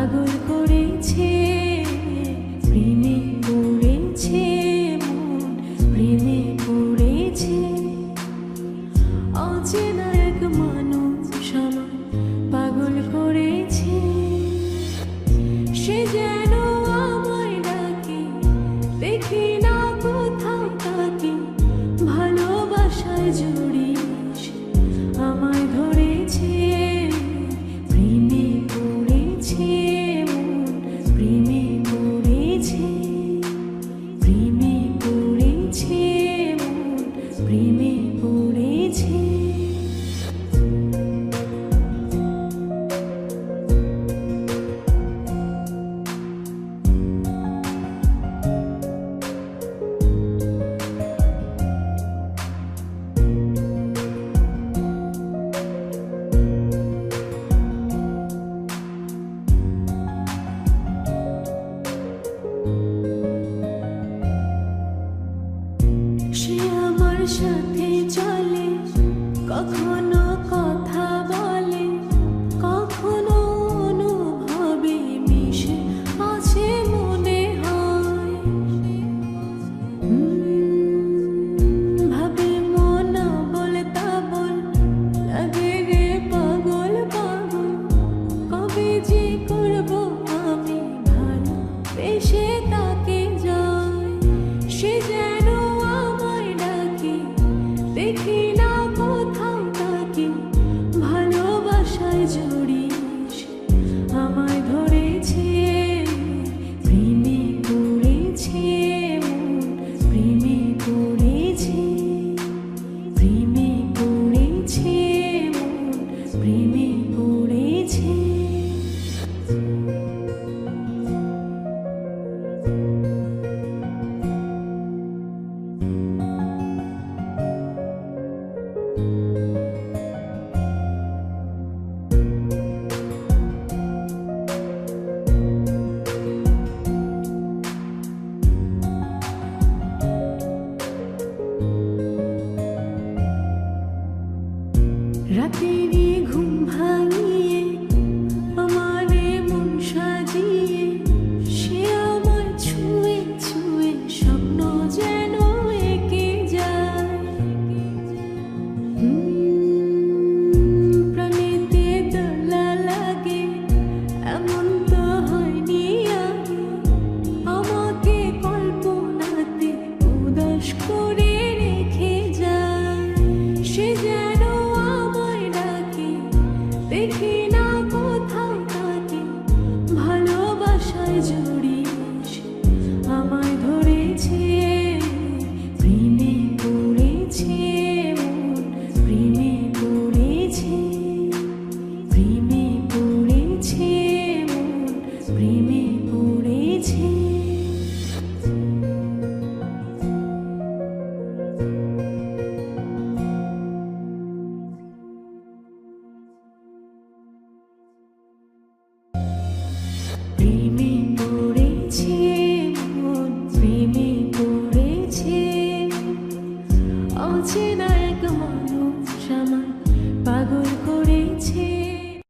পাগল করেছে, প্রেমে পড়েছে মন, প্রেমে পড়েছে। অচেনা এক মানুষ আমায় পাগল করেছে, সে যেন আমায় ডাকে, দেখি না কোথাও তাকে, ভালোবাসায় জড়িয়ে আমায় ধরেছে। প্রেমে পড়েছে মন, প্রেমে পড়েছে, প্রেমে পড়েছে মন, প্রেমে পড়েছে। সে আমার সাথে চলে, কখনো কথা বলে, কখনো অনুভবে মিশে আছে মনে হয়। ভাবে মন বলতা বল, লাগে রে পাগল পাগল, কবে যে করবো আমি ভালো বেশে তাকে যাই। সে যেন আমায় ডাকে, দেখি না কোথাও তাকে, ভালোবাসায় জড়িয়ে আমায় ধরেছে। প্রেমে পড়েছে মন, প্রেমে পড়েছে, প্রেমে পড়েছে মন, প্রেমে পড়েছে। রাতেরই ঘুম ভাঙিয়ে আমারে মন সাজিয়ে, সে আমায় ছুঁয়ে ছুঁয়ে স্বপ্ন যেন এঁকে যায়। প্রাণেতে দোলা লাগে, এমন তো হয়নি আগে, আমাকে কল্পনাতে উদাস করে রেখে যায়। সে যেন আমায় ডাকে, দেখি না কোথাও তাকে, ভালোবাসায় জড়িয়ে আমায় ধরেছে। প্রেমে পড়েছে মন, প্রেমে পড়েছে, প্রেমে পড়েছে মন, প্রেমে পড়েছে। প্রেমে পড়েছে মন, প্রেমে পড়েছে, অচেনা